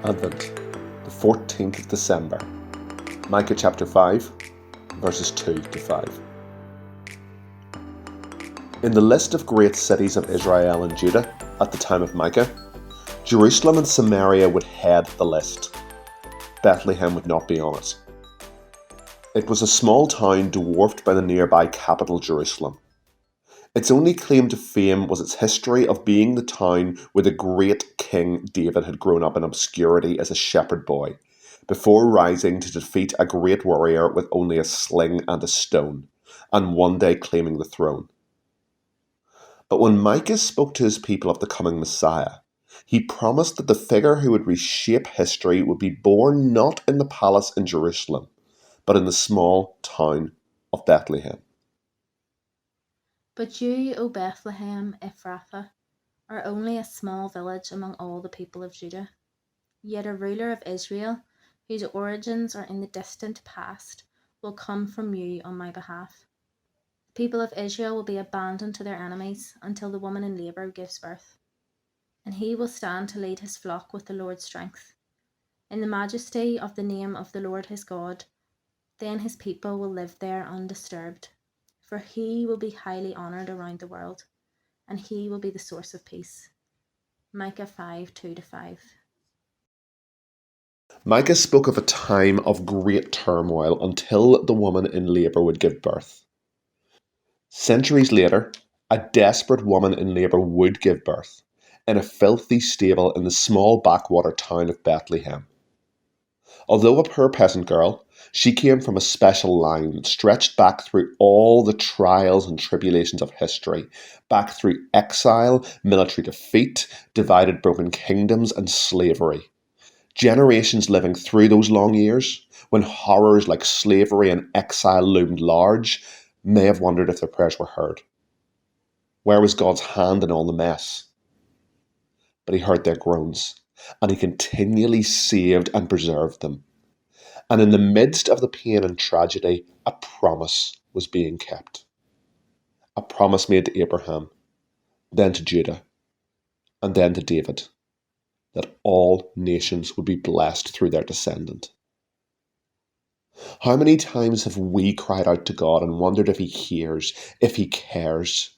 Advent, the 14th of December, Micah chapter 5, verses 2 to 5. In the list of great cities of Israel and Judah at the time of Micah, Jerusalem and Samaria would head the list. Bethlehem would not be on it. It was a small town dwarfed by the nearby capital Jerusalem. Its only claim to fame was its history of being the town where the great King David had grown up in obscurity as a shepherd boy, before rising to defeat a great warrior with only a sling and a stone, and one day claiming the throne. But when Micah spoke to his people of the coming Messiah, he promised that the figure who would reshape history would be born not in the palace in Jerusalem, but in the small town of Bethlehem. But you, O Bethlehem Ephrathah, are only a small village among all the people of Judah. Yet a ruler of Israel, whose origins are in the distant past, will come from you on my behalf. The people of Israel will be abandoned to their enemies until the woman in labour gives birth. And he will stand to lead his flock with the Lord's strength. In the majesty of the name of the Lord his God, then his people will live there undisturbed. For he will be highly honoured around the world, and he will be the source of peace. Micah 5, 2-5. Micah spoke of a time of great turmoil until the woman in labour would give birth. Centuries later, a desperate woman in labour would give birth in a filthy stable in the small backwater town of Bethlehem. Although a poor peasant girl, she came from a special line that stretched back through all the trials and tribulations of history, back through exile, military defeat, divided broken kingdoms and slavery. Generations living through those long years, when horrors like slavery and exile loomed large, may have wondered if their prayers were heard. Where was God's hand in all the mess? But he heard their groans, and he continually saved and preserved them. And in the midst of the pain and tragedy, a promise was being kept. A promise made to Abraham, then to Judah, and then to David, that all nations would be blessed through their descendant. How many times have we cried out to God and wondered if he hears, if he cares?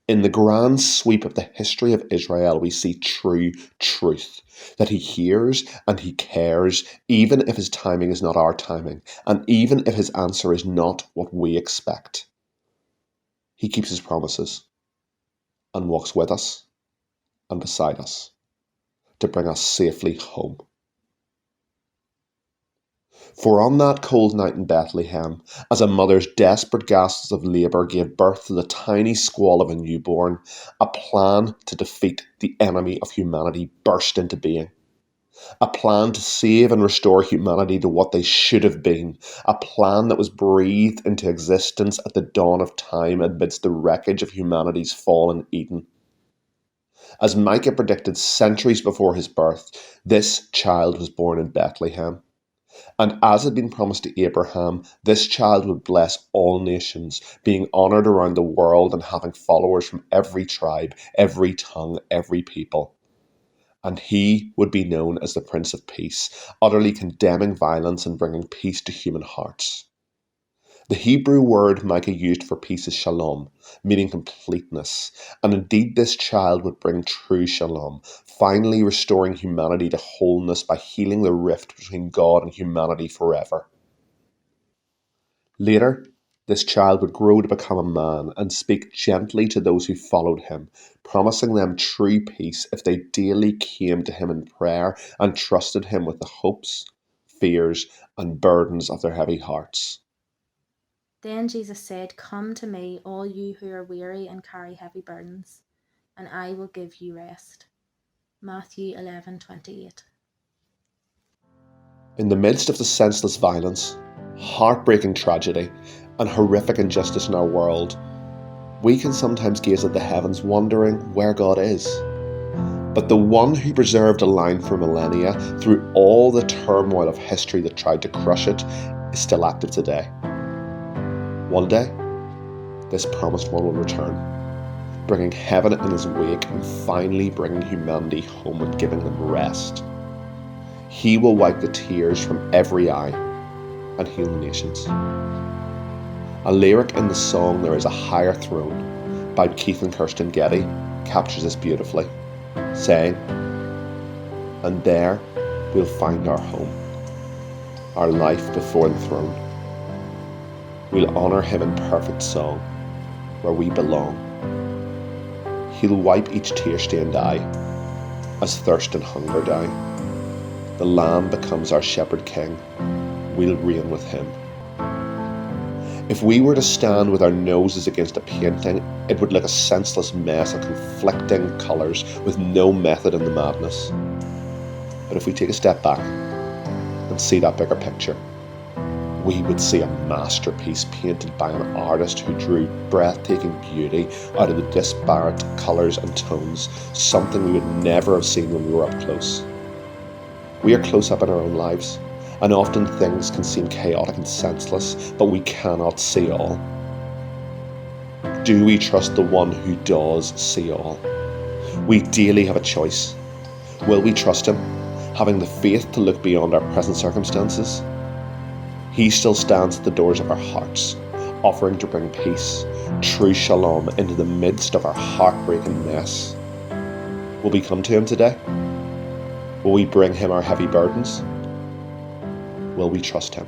In the grand sweep of the history of Israel, we see true truth, that he hears and he cares, even if his timing is not our timing, and even if his answer is not what we expect. He keeps his promises and walks with us and beside us to bring us safely home. For on that cold night in Bethlehem, as a mother's desperate gasps of labour gave birth to the tiny squall of a newborn, a plan to defeat the enemy of humanity burst into being. A plan to save and restore humanity to what they should have been. A plan that was breathed into existence at the dawn of time amidst the wreckage of humanity's fallen Eden. As Micah predicted centuries before his birth, this child was born in Bethlehem. And as had been promised to Abraham, this child would bless all nations, being honoured around the world and having followers from every tribe, every tongue, every people. And he would be known as the Prince of Peace, utterly condemning violence and bringing peace to human hearts. The Hebrew word Micah used for peace is shalom, meaning completeness, and indeed this child would bring true shalom, finally restoring humanity to wholeness by healing the rift between God and humanity forever. Later, this child would grow to become a man and speak gently to those who followed him, promising them true peace if they daily came to him in prayer and trusted him with the hopes, fears, and burdens of their heavy hearts. Then Jesus said, "Come to me, all you who are weary and carry heavy burdens, and I will give you rest." Matthew 11:28. In the midst of the senseless violence, heartbreaking tragedy, and horrific injustice in our world, we can sometimes gaze at the heavens wondering where God is. But the one who preserved a line for millennia through all the turmoil of history that tried to crush it is still active today. One day, this promised one will return, bringing heaven in his wake and finally bringing humanity home and giving them rest. He will wipe the tears from every eye and heal the nations. A lyric in the song "There is a Higher Throne" by Keith and Kirsten Getty captures this beautifully, saying, "And there we'll find our home, our life before the throne. We'll honour him in perfect song, where we belong. He'll wipe each tear-stained eye, as thirst and hunger die. The Lamb becomes our shepherd king, we'll reign with him." If we were to stand with our noses against a painting, it would look a senseless mess of conflicting colours with no method in the madness. But if we take a step back and see that bigger picture, we would see a masterpiece painted by an artist who drew breathtaking beauty out of the disparate colours and tones, something we would never have seen when we were up close. We are close up in our own lives, and often things can seem chaotic and senseless, but we cannot see all. Do we trust the one who does see all? We daily have a choice. Will we trust him, having the faith to look beyond our present circumstances? He still stands at the doors of our hearts, offering to bring peace, true shalom, into the midst of our heartbreaking mess. Will we come to him today? Will we bring him our heavy burdens? Will we trust him?